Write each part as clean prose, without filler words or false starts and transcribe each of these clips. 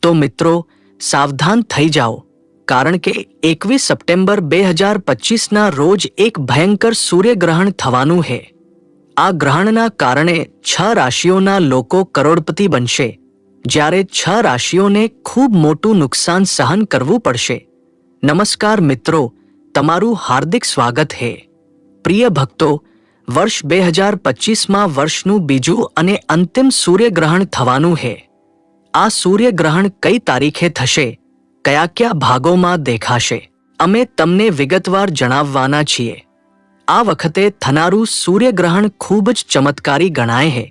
તો મિત્રો સાવધાન થઈ જાઓ, કારણ કે 21 સપ્ટેમ્બર 2025ના રોજ એક ભયંકર સૂર્યગ્રહણ થવાનું છે. આ ગ્રહણના કારણે 6 રાશિઓના લોકો કરોડપતિ બનશે, જ્યારે 6 રાશિઓને ખૂબ મોટું નુકસાન સહન કરવું પડશે. નમસ્કાર મિત્રો, તમારું હાર્દિક સ્વાગત છે. પ્રિય ભક્તો, વર્ષ 2025માં વર્ષનું બીજું અને અંતિમ સૂર્યગ્રહણ થવાનું છે. આ સૂર્યગ્રહણ કઈ તારીખે થશે, કયા ભાગોમાં દેખાશે, અમે તમને વિગતવાર જણાવવાના છીએ. આ વખતે થનારું સૂર્યગ્રહણ ખૂબ જ ચમત્કારી ગણાય છે.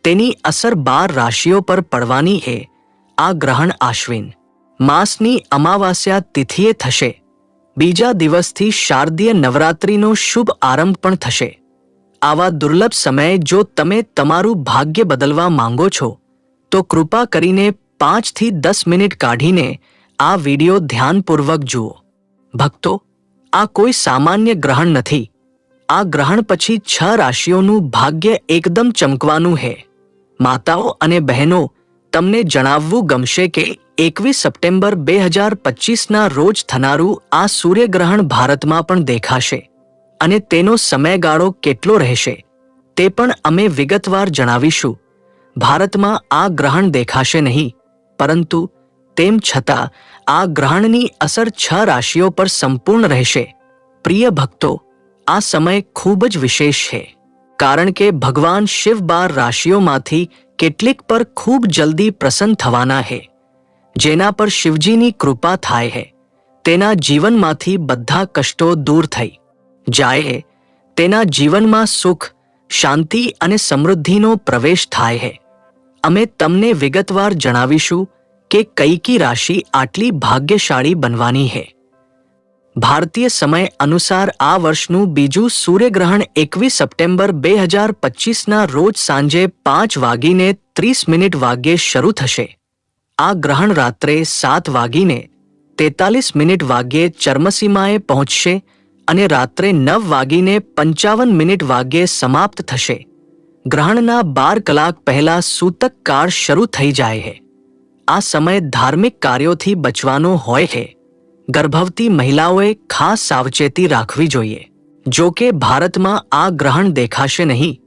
તેની અસર 12 રાશિઓ પર પડવાની છે. આ ગ્રહણ આશ્વિન માસની અમાવાસ્યા તિથિએ થશે. બીજા દિવસથી શારદીય નવરાત્રિનો શુભ આરંભ પણ થશે. આવા દુર્લભ સમયે જો તમે તમારું ભાગ્ય બદલવા માંગો છો, તો કૃપા કરીને 5 થી 10 મિનિટ કાઢીને આ વિડિયો ધ્યાનપૂર્વક જુઓ. ભક્તો, આ કોઈ સામાન્ય ગ્રહણ નથી. આ ગ્રહણ પછી 6 રાશિઓનું ભાગ્ય એકદમ ચમકવાનું છે. માતાઓ અને બહેનો, તમને જણાવવું ગમશે કે 21 સપ્ટેમ્બર 2025ના રોજ થનારું આ સૂર્યગ્રહણ ભારતમાં પણ દેખાશે, અને તેનો સમયગાળો કેટલો રહેશે તે પણ અમે વિગતવાર જણાવીશું. ભારતમાં આ ગ્રહણ દેખાશે નહીં, પરંતુ તેમ છતાં આ ગ્રહણની અસર 6 રાશિઓ પર સંપૂર્ણ રહેશે. પ્રિય ભક્તો, આ સમય ખૂબ જ વિશેષ છે, કારણ કે ભગવાન શિવ 12 રાશિઓમાંથી કેટલીક પર ખૂબ જલ્દી પ્રસન્ન થવાના છે. જેના પર શિવજીની કૃપા થાય છે, તેના જીવનમાંથી બધા કષ્ટો દૂર થઈ જાય. તેના જીવનમાં સુખ, શાંતિ અને સમૃદ્ધિનો પ્રવેશ થાય છે. અમે તમને વિગતવાર જણાવીશું કે કઈ રાશિ આટલી ભાગ્યશાળી બનવાની છે. ભારતીય સમય અનુસાર આ વર્ષનું બીજું સૂર્યગ્રહણ 21 સપ્ટેમ્બર 2025ના રોજ સાંજે 5:30 શરૂ થશે. આ ગ્રહણ રાત્રે 7:43 ચર્મસીમાએ પહોંચશે અને રાત્રે 9:55 સમાપ્ત થશે. ગ્રહણના 12 કલાક પહેલા સૂતક કાળ શરૂ થઈ જાય છે. આ સમય ધાર્મિક કાર્યોથી બચવાનો હોય છે. ગર્ભવતી મહિલાઓએ ખાસ સાવચેતી રાખવી જોઈએ. જો કે ભારતમાં આ ગ્રહણ દેખાશે નહીં,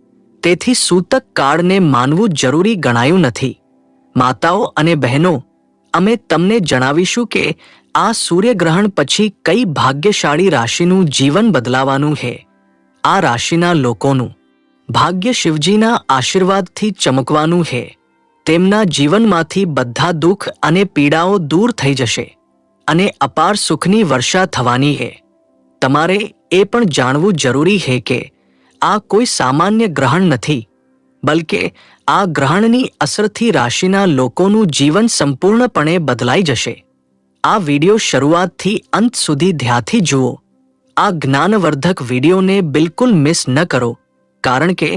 તેથી સૂતક કાળને માનવું જરૂરી ગણાયું નથી. માતાઓ અને બહેનો, અમે તમને જણાવીશું કે આ સૂર્યગ્રહણ પછી કઈ ભાગ્યશાળી રાશિનું જીવન બદલાવાનું છે. આ રાશિના લોકોનું ભાગ્ય શિવજીના આશીર્વાદથી ચમકવાનું છે. તેમના જીવનમાંથી બધા દુઃખ અને પીડાઓ દૂર થઈ જશે અને અપાર સુખની વર્ષા થવાની છે. તમારે એ પણ જાણવું જરૂરી છે કે આ કોઈ સામાન્ય ગ્રહણ નથી, બલકે આ ગ્રહણની અસરથી રાશિના લોકોનું જીવન સંપૂર્ણપણે બદલાઈ જશે. આ વિડિયો શરૂઆતથી અંત સુધી ધ્યાનથી જુઓ. આ જ્ઞાનવર્ધક વિડિયોને બિલકુલ મિસ ન કરો, કારણ કે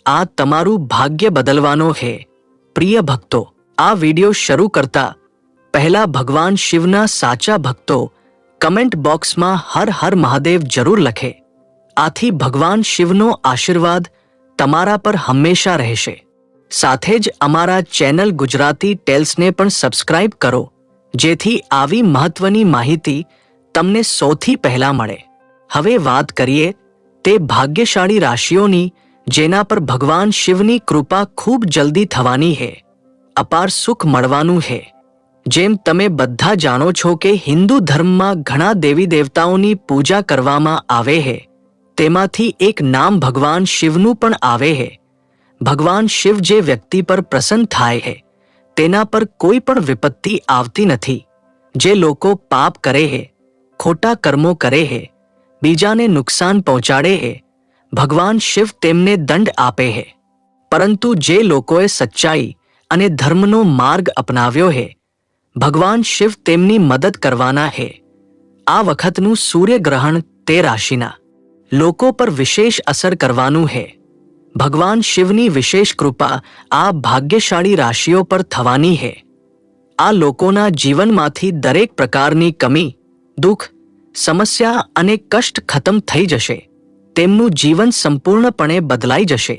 આ તમારું ભાગ્ય બદલવાનો છે. પ્રિય ભક્તો, આ વિડિયો શરૂ કરતા પહેલા ભગવાન શિવના સાચા ભક્તો કમેન્ટ બોક્સમાં હર હર મહાદેવ જરૂર લખે. આથી ભગવાન શિવનો આશીર્વાદ તમારા પર હંમેશા રહેશે. સાથે જ અમારા ચેનલ ગુજરાતી ટેલ્સને પણ સબસ્ક્રાઇબ કરો, જેથી આવી મહત્વની માહિતી તમને સૌથી પહેલા મળે. હવે વાત કરીએ તે ભાગ્યશાળી રાશિઓની જેના પર ભગવાન શિવની કૃપા ખૂબ જલ્દી થવાની છે. અપાર સુખ મળવાનું છે. જેમ તમે બધા જાણો છો કે હિન્દુ ધર્મમાં ઘણા દેવી દેવતાઓની પૂજા કરવામાં આવે છે. તેમાંથી એક નામ ભગવાન શિવનું પણ આવે છે. ભગવાન શિવ જે વ્યક્તિ પર પ્રસન્ન થાય છે, તેના પર કોઈ પણ વિપત્તિ આવતી નથી. જે લોકો પાપ કરે છે, ખોટા કર્મો કરે છે, બીજાને નુકસાન પહોંચાડે છે, ભગવાન શિવ તેમને દંડ આપે છે. પરંતુ જે લોકોએ સચ્ચાઈ અને ધર્મનો માર્ગ અપનાવ્યો છે, ભગવાન શિવ તેમની મદદ કરવાના છે. આ વખતનું સૂર્યગ્રહણ તે રાશિના લોકો પર વિશેષ અસર કરવાનું છે. ભગવાન શિવની વિશેષ કૃપા આ ભાગ્યશાળી રાશિઓ પર થવાની છે. આ લોકોના જીવનમાંથી દરેક પ્રકારની કમી, દુઃખ, સમસ્યા અને કષ્ટ ખતમ થઈ જશે. તેમનું જીવન સંપૂર્ણપણે બદલાઈ જશે.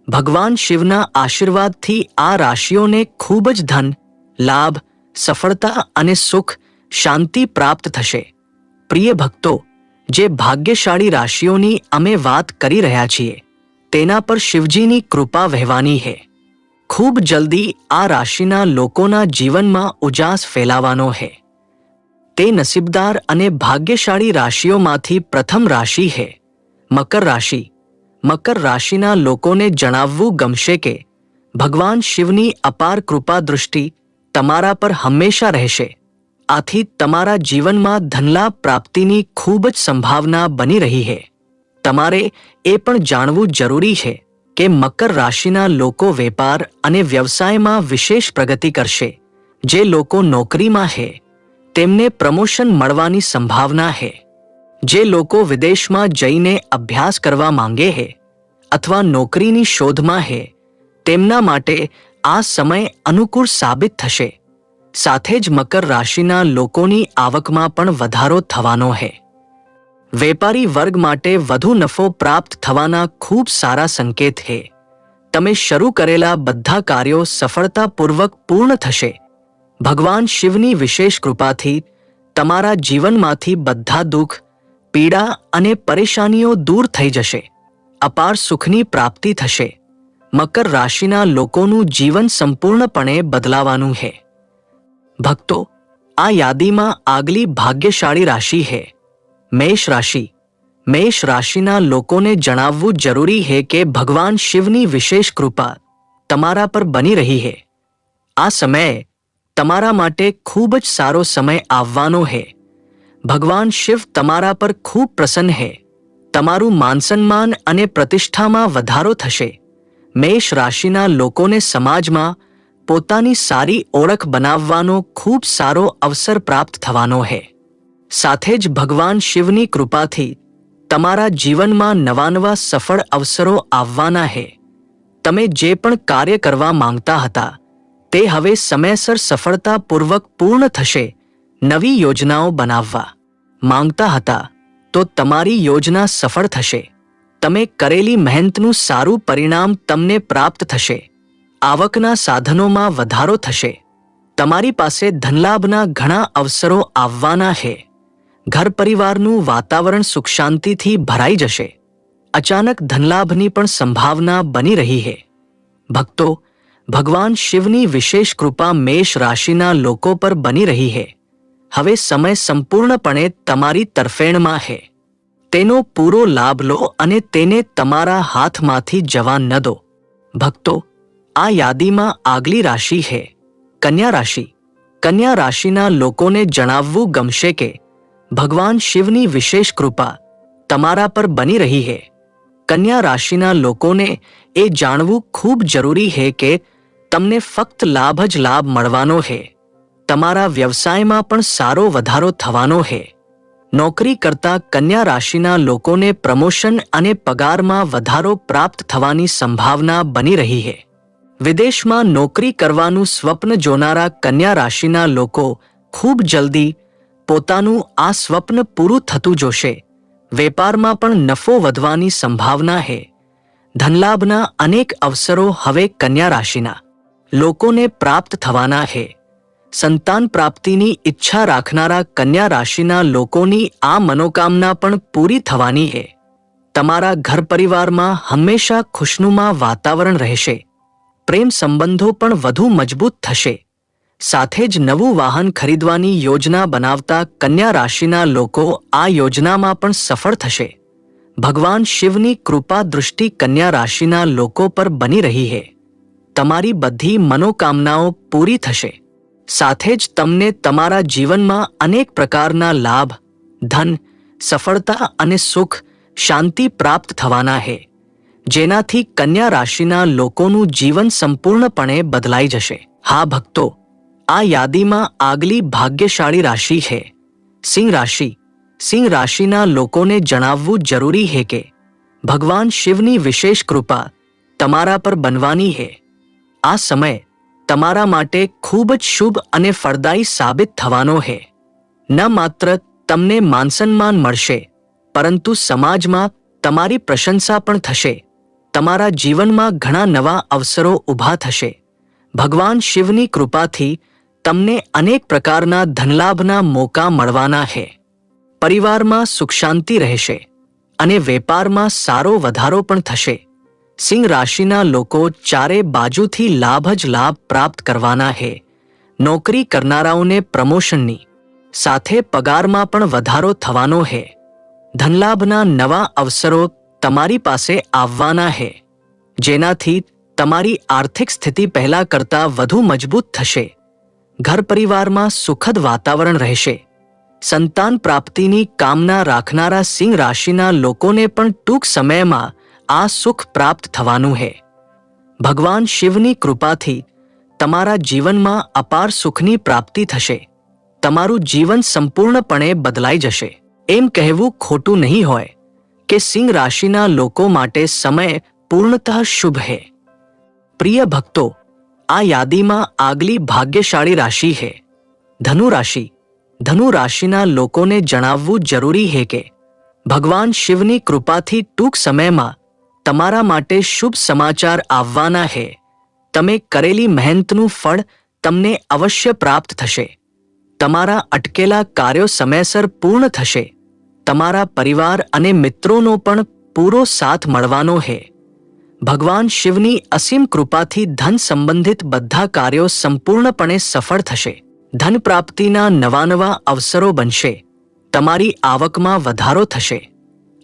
ભગવાન શિવના આશીર્વાદથી આ રાશિઓને ખૂબ જ ધન, લાભ, સફળતા અને સુખ શાંતિ પ્રાપ્ત થશે. પ્રિય ભક્તો, જે ભાગ્યશાળી રાશિઓની અમે વાત કરી રહ્યા છીએ તેના પર શિવજીની કૃપા વહેવાની છે. ખૂબ જલ્દી આ રાશિના લોકોના જીવનમાં ઉજાસ ફેલાવાનો છે. તે નસીબદાર અને ભાગ્યશાળી રાશિઓમાંથી પ્રથમ રાશિ છે મકર રાશિ. મકર રાશિના લોકોને જણાવવું ગમશે કે ભગવાન શિવની અપાર કૃપા દૃષ્ટિ તમારા પર હંમેશા રહેશે. આથી તમારા જીવનમાં ધનલાભ પ્રાપ્તિની ખૂબ જ સંભાવના બની રહી છે. તમારે એ પણ જાણવું જરૂરી છે કે મકર રાશિના લોકો વેપાર અને વ્યવસાયમાં વિશેષ પ્રગતિ કરશે. જે લોકો નોકરીમાં છે તેમને પ્રમોશન મળવાની સંભાવના છે. જે લોકો વિદેશમાં જઈને અભ્યાસ કરવા માંગે છે અથવા નોકરીની શોધમાં છે તેમના માટે આ સમય અનુકૂળ સાબિત થશે. સાથે જ મકર રાશિના લોકોની આવકમાં પણ વધારો થવાનો છે. વેપારી વર્ગ માટે વધુ નફો પ્રાપ્ત થવાના ખૂબ સારા સંકેત છે. તમે શરૂ કરેલા બધા કાર્યો સફળતાપૂર્વક પૂર્ણ થશે. ભગવાન શિવની વિશેષ કૃપાથી તમારા જીવનમાંથી બધા દુઃખ, પીડા અને પરેશાનીઓ દૂર થઈ જશે. અપાર સુખની પ્રાપ્તિ થશે. મકર રાશિના લોકોનું જીવન સંપૂર્ણપણે બદલાવાનું છે. ભક્તો, આ યાદીમાં આગલી ભાગ્યશાળી રાશિ છે મેષ રાશિ. મેષ રાશિના લોકોને જણાવવું જરૂરી છે કે ભગવાન શિવની વિશેષ કૃપા તમારા પર બની રહી છે. આ સમયે તમારા માટે ખૂબ જ સારો સમય આવવાનો છે. ભગવાન શિવ તમારા પર ખૂબ પ્રસન્ન છે. તમારું માનસન્માન અને પ્રતિષ્ઠામાં વધારો થશે. મેષ રાશિના લોકોને સમાજમાં પોતાની સારી ઓળખ બનાવવાનો ખૂબ સારો અવસર પ્રાપ્ત થવાનો છે. સાથે જ ભગવાન શિવની કૃપાથી તમારા જીવનમાં નવા સફળ અવસરો આવવાના છે. તમે જે પણ કાર્ય કરવા માંગતા હતા તે હવે સમયસર સફળતાપૂર્વક પૂર્ણ થશે. નવી યોજનાઓ બનાવવા માંગતા હતા તો તમારી યોજના સફળ થશે. તમે કરેલી મહેનતનું સારું પરિણામ તમને પ્રાપ્ત થશે. આવકના સાધનોમાં વધારો થશે. તમારી પાસે ધનલાભના ઘણા અવસરો આવવાના છે. ઘર પરિવારનું વાતાવરણ સુખ શાંતિથી ભરાઈ જશે. અચાનક ધનલાભની પણ સંભાવના બની રહી છે. ભક્તો, ભગવાન શિવની વિશેષ કૃપા મેષ રાશિના લોકો પર બની રહી છે. હવે સમય સંપૂર્ણપણે તમારી તરફેણમાં છે. તેનો પૂરો લાભ લો અને તેને તમારા હાથમાંથી જવા ન દો. ભક્તો, આ યાદીમાં આગલી રાશિ છે કન્યા રાશિ. કન્યા રાશિના લોકોને જણાવવું ગમશે કે ભગવાન શિવની વિશેષ કૃપા તમારા પર બની રહી છે. કન્યા રાશિના લોકોને એ જાણવું ખૂબ જરૂરી છે કે તમને ફક્ત લાભ જ લાભ મળવાનો છે. તમારા વ્યવસાયમાં પણ સારો વધારો થવાનો છે. નોકરી કરતા કન્યા રાશિના લોકોને પ્રમોશન અને પગારમાં વધારો પ્રાપ્ત થવાની સંભાવના બની રહી છે. વિદેશમાં નોકરી કરવાનું સ્વપ્ન જોનારા કન્યા રાશિના લોકો ખૂબ જલ્દી પોતાનું આ સ્વપ્ન પૂરું થતું જોશે. વેપારમાં પણ નફો વધવાની સંભાવના છે. ધનલાભના અનેક અવસરો હવે કન્યા રાશિના લોકોને પ્રાપ્ત થવાના છે. સંતાન પ્રાપ્તિની ઈચ્છા રાખનારા કન્યા રાશિના લોકોની આ મનોકામના પણ પૂરી થવાની છે. તમારા ઘર પરિવારમાં હંમેશા ખુશનુમા વાતાવરણ રહેશે. પ્રેમ સંબંધો પણ વધુ મજબૂત થશે. સાથે જ નવું વાહન ખરીદવાની યોજના બનાવતા કન્યા રાશિના લોકો આ યોજનામાં પણ સફળ થશે. ભગવાન શિવની કૃપા દૃષ્ટિ કન્યા રાશિના લોકો પર બની રહી છે. તમારી બધી મનોકામનાઓ પૂરી થશે. સાથે જ તમને તમારા જીવનમાં અનેક પ્રકારના લાભ, ધન, સફળતા અને સુખ, શાંતિ પ્રાપ્ત થવાના છે. જેનાથી કન્યા રાશિના લોકોનું જીવન સંપૂર્ણપણે બદલાઈ જશે. હા ભક્તો, આ યાદીમાં આગલી ભાગ્યશાળી રાશિ છે સિંહ રાશિ. સિંહ રાશિના લોકોને જણાવવું જરૂરી છે કે ભગવાન શિવની વિશેષ કૃપા તમારા પર બનવાની છે. આ સમય તમારા માટે ખૂબ જ શુભ અને ફળદાયી સાબિત થવાનો છે. ન માત્ર તમને માનસન્માન મળશે પરંતુ સમાજમાં તમારી પ્રશંસા પણ થશે. તમારા જીવનમાં ઘણા નવા અવસરો ઊભા થશે. ભગવાન શિવની કૃપાથી તમને અનેક પ્રકારના ધનલાભના મોકા મળવાના છે. પરિવારમાં સુખ શાંતિ રહેશે અને વેપારમાં સારો વધારો પણ થશે. સિંહ રાશિના લોકો ચારે બાજુથી લાભ જ લાભ પ્રાપ્ત કરવાના છે. નોકરી કરનારાઓને પ્રમોશનની સાથે પગારમાં પણ વધારો થવાનો છે. ધનલાભના નવા અવસરો તમારી પાસે આવવાના છે, જેનાથી તમારી આર્થિક સ્થિતિ પહેલા કરતાં વધુ મજબૂત થશે. ઘર પરિવારમાં સુખદ વાતાવરણ રહેશે. સંતાન પ્રાપ્તિની કામના રાખનારા સિંહ રાશિના લોકોને પણ ટૂંક સમયમાં આ સુખ પ્રાપ્ત થવાનું છે. ભગવાન શિવની કૃપાથી તમારા જીવનમાં અપાર સુખની પ્રાપ્તિ થશે. તમારું જીવન સંપૂર્ણપણે બદલાઈ જશે. એમ કહેવું ખોટું નહીં હોય કે સિંહ રાશિના લોકો માટે સમય પૂર્ણતઃ શુભ છે. પ્રિય ભક્તો, આ યાદીમાં આગલી ભાગ્યશાળી રાશિ છે ધનુ રાશિ. ધનુ રાશિના લોકોને જણાવવું જરૂરી છે કે ભગવાન શિવની કૃપાથી ટૂંક સમયમાં તમારા માટે શુભ સમાચાર આવવાના છે. તમે કરેલી મહેનતનું ફળ તમને અવશ્ય પ્રાપ્ત થશે. તમારા અટકેલા કાર્યો સમયસર પૂર્ણ થશે. તમારા પરિવાર અને મિત્રોનો પણ પૂરો સાથ મળવાનો છે. ભગવાન શિવની અસીમ કૃપાથી ધન સંબંધિત બધા કાર્યો સંપૂર્ણપણે સફળ થશે. ધન પ્રાપ્તિના નવા અવસરો બનશે. તમારી આવકમાં વધારો થશે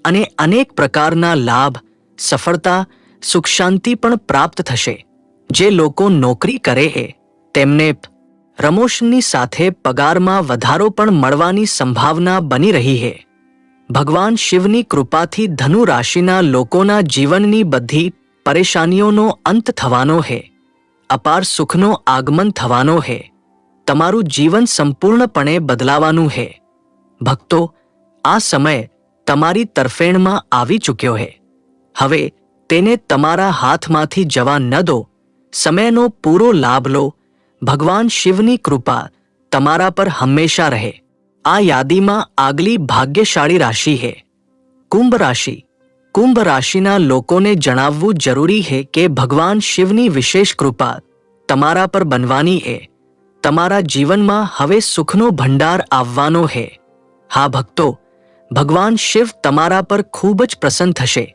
અને અનેક પ્રકારના લાભ, સફળતા, સુખ શાંતિ પણ પ્રાપ્ત થશે. જે લોકો નોકરી કરે છે તેમને પ્રમોશનની સાથે પગારમાં વધારો પણ મળવાની સંભાવના બની રહી છે. ભગવાન શિવની કૃપાથી ધનુ રાશિના લોકોના જીવનની બધી પરેશાનીઓનો અંત થવાનો છે. અપાર સુખનો આગમન થવાનો છે. તમારું જીવન સંપૂર્ણપણે બદલાવાનું છે. ભક્તો, આ સમય તમારી તરફેણમાં આવી ચૂક્યો છે. હવે તેને તમારા હાથમાંથી જવા ન દો. સમયનો પૂરો લાભ લો. ભગવાન શિવની કૃપા તમારા પર હંમેશા રહે. આ યાદીમાં આગલી ભાગ્યશાળી રાશિ છે કુંભ રાશિ. કુંભ રાશિના લોકોને જણાવવું જરૂરી છે કે ભગવાન શિવની વિશેષ કૃપા તમારા પર બનવાની છે. તમારા જીવનમાં હવે સુખનો ભંડાર આવવાનો છે. હા ભક્તો, ભગવાન શિવ તમારા પર ખૂબ જ પ્રસન્ન થશે.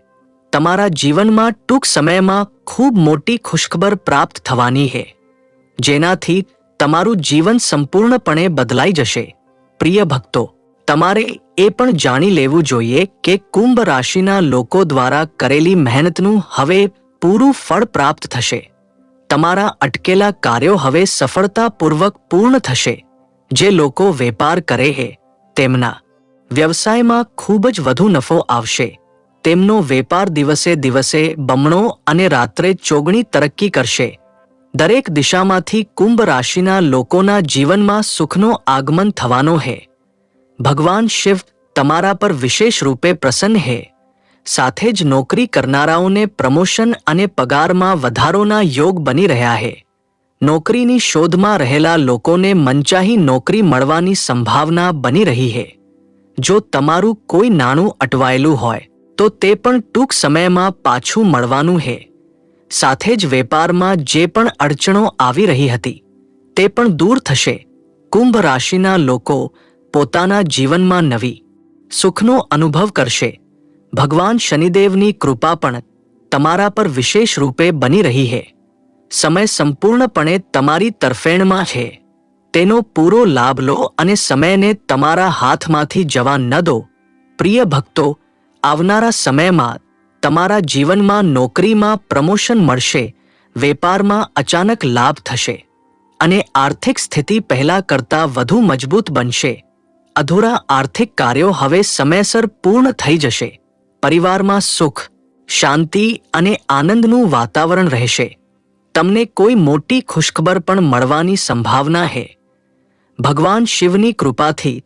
તમારા જીવનમાં ટૂંક સમયમાં ખૂબ મોટી ખુશખબર પ્રાપ્ત થવાની છે, જેનાથી તમારું જીવન સંપૂર્ણપણે બદલાઈ જશે. પ્રિય ભક્તો, તમારે એ પણ જાણી લેવું જોઈએ કે કુંભ રાશિના લોકો દ્વારા કરેલી મહેનતનું હવે પૂરું ફળ પ્રાપ્ત થશે. તમારા અટકેલા કાર્યો હવે સફળતાપૂર્વક પૂર્ણ થશે. જે લોકો વેપાર કરે છે તેમના વ્યવસાયમાં ખૂબ જ વધુ નફો આવશે. તેમનો વેપાર દિવસે દિવસે બમણો અને રાત્રે ચોગણી તરક્કી કરશે. દરેક દિશામાંથી કુંભ રાશિના લોકોના જીવનમાં સુખનો આગમન થવાનો છે. ભગવાન શિવ તમારા પર વિશેષ રૂપે પ્રસન્ન છે. સાથે જ નોકરી કરનારાઓને પ્રમોશન અને પગારમાં વધારોના યોગ બની રહ્યા છે. નોકરીની શોધમાં રહેલા લોકોને મનચાહી નોકરી મળવાની સંભાવના બની રહી છે. જો તમારું કોઈ નાણું અટવાયેલું હોય તો તે પણ ટૂંક સમયમાં પાછું મળવાનું છે. સાથે જ વેપારમાં જે પણ અડચણો આવી રહી હતી તે પણ દૂર થશે. કુંભ રાશિના લોકો પોતાના જીવનમાં નવી સુખનો અનુભવ કરશે. ભગવાન શનિદેવની કૃપા પણ તમારા પર વિશેષ રૂપે બની રહી છે. સમય સંપૂર્ણપણે તમારી તરફેણમાં છે. તેનો પૂરો લાભ લો અને સમયને તમારા હાથમાંથી જવા ન દો. પ્રિય ભક્તો, આવનારા સમયમાં તમારા જીવનમાં નોકરીમાં પ્રમોશન મળશે, વેપારમાં અચાનક લાભ થશે અને આર્થિક સ્થિતિ પહેલા કરતાં વધુ મજબૂત બનશે. અધૂરા આર્થિક કાર્યો હવે સમયસર પૂર્ણ થઈ જશે. પરિવારમાં સુખ, શાંતિ અને આનંદનું વાતાવરણ રહેશે. તમને કોઈ મોટી ખુશખબર પણ મળવાની સંભાવના છે. ભગવાન શિવની કૃપાથી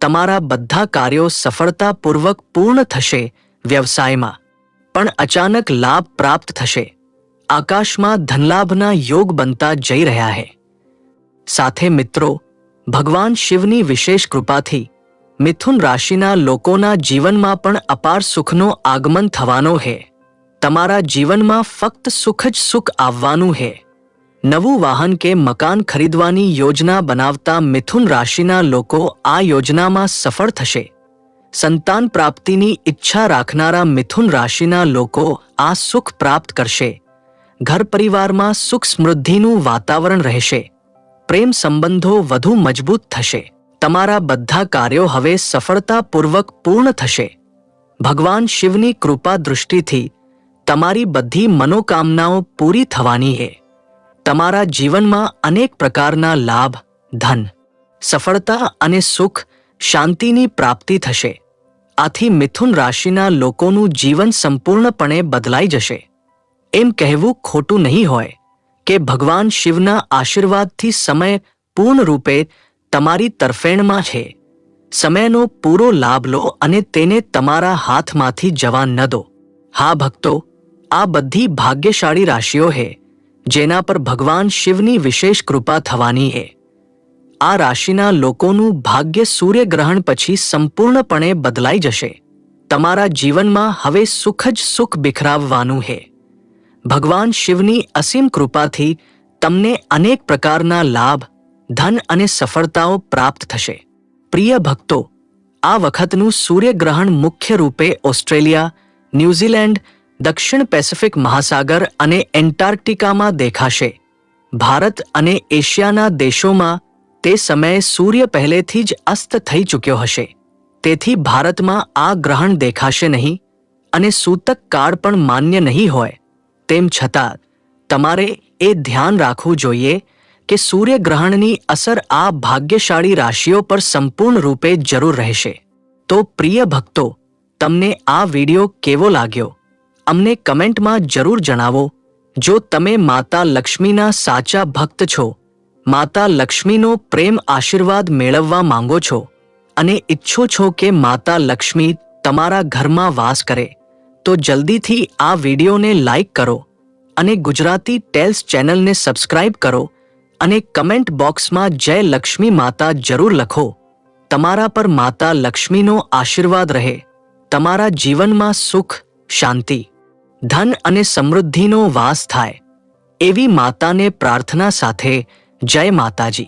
તમારા બધા કાર્યો સફળતાપૂર્વક પૂર્ણ થશે. વ્યવસાયમાં પણ અચાનક લાભ પ્રાપ્ત થશે. આકાશમાં ધનલાભના યોગ બનતા જઈ રહ્યા છે. સાથે મિત્રો, ભગવાન શિવની વિશેષ કૃપાથી મિથુન રાશિના લોકોના જીવનમાં પણ અપાર સુખનો આગમન થવાનો છે. તમારા જીવનમાં ફક્ત સુખ જ સુખ આવવાનું છે. નવું વાહન કે મકાન ખરીદવાની યોજના બનાવતા મિથુન રાશિના લોકો આ યોજનામાં સફળ થશે. સંતાન પ્રાપ્તિની ઈચ્છા રાખનારા મિથુન રાશિના લોકો આ સુખ પ્રાપ્ત કરશે. ઘર પરિવારમાં સુખ સમૃદ્ધિનું વાતાવરણ રહેશે. પ્રેમ સંબંધો વધુ મજબૂત થશે. તમારા બધા કાર્યો હવે સફળતાપૂર્વક પૂર્ણ થશે. ભગવાન શિવની કૃપા દૃષ્ટિથી તમારી બધી મનોકામનાઓ પૂરી થવાની છે. તમારા જીવનમાં અનેક પ્રકારના લાભ, ધન, સફળતા અને સુખ, શાંતિની પ્રાપ્તિ થશે. આથી મિથુન રાશિના લોકોનું જીવન સંપૂર્ણપણે બદલાઈ જશે. એમ કહેવું ખોટું નહીં હોય કે ભગવાન શિવના આશીર્વાદથી સમય પૂર્ણ રૂપે તમારી તરફેણમાં છે. સમયનો પૂરો લાભ લો અને તેને તમારા હાથમાંથી જવા ન દો. હા ભક્તો, આ બધી ભાગ્યશાળી રાશિઓ છે જેના પર ભગવાન શિવની વિશેષ કૃપા થવાની છે. આ રાશિના લોકોનું ભાગ્ય સૂર્યગ્રહણ પછી સંપૂર્ણપણે બદલાઈ જશે. તમારા જીવનમાં હવે સુખ જ સુખ બિખરાવવાનું છે. ભગવાન શિવની અસીમ કૃપાથી તમને અનેક પ્રકારના લાભ, ધન અને સફળતાઓ પ્રાપ્ત થશે. પ્રિય ભક્તો, આ વખતનું સૂર્યગ્રહણ મુખ્ય રૂપે ઓસ્ટ્રેલિયા, ન્યૂઝીલેન્ડ, દક્ષિણ પેસિફિક મહાસાગર અને એન્ટાર્કટિકામાં દેખાશે. ભારત અને એશિયાના દેશોમાં તે સમયે સૂર્ય પહેલેથી જ અસ્ત થઈ ચૂક્યો હશે. તેથી ભારતમાં આ ગ્રહણ દેખાશે નહીં અને સૂતક કાળ પણ માન્ય નહીં હોય. તેમ છતાં તમારે એ ધ્યાન રાખવું જોઈએ કે સૂર્યગ્રહણની અસર આ ભાગ્યશાળી રાશિઓ પર સંપૂર્ણ રૂપે જરૂર રહેશે. તો પ્રિય ભક્તો, તમને આ વિડિયો કેવો લાગ્યો? અમને કમેન્ટમાં જરૂર જણાવો. જો તમે માતા લક્ષ્મીના સાચા ભક્ત છો, માતા લક્ષ્મીનો પ્રેમ આશીર્વાદ મેળવવા માંગો છો અને ઈચ્છો છો કે માતા લક્ષ્મી તમારા ઘરમાં વાસ કરે, તો જલ્દીથી આ વિડિયોને લાઈક કરો અને ગુજરાતી ટેલ્સ ચેનલને સબસ્ક્રાઇબ કરો અને કમેન્ટ બોક્સમાં જય લક્ષ્મી માતા જરૂર લખો. તમારા પર માતા લક્ષ્મીનો આશીર્વાદ રહે. તમારા જીવનમાં સુખ, શાંતિ, ધન અને સમૃદ્ધિનો વાસ થાય. એવી માતાને પ્રાર્થના સાથે જય માતાજી.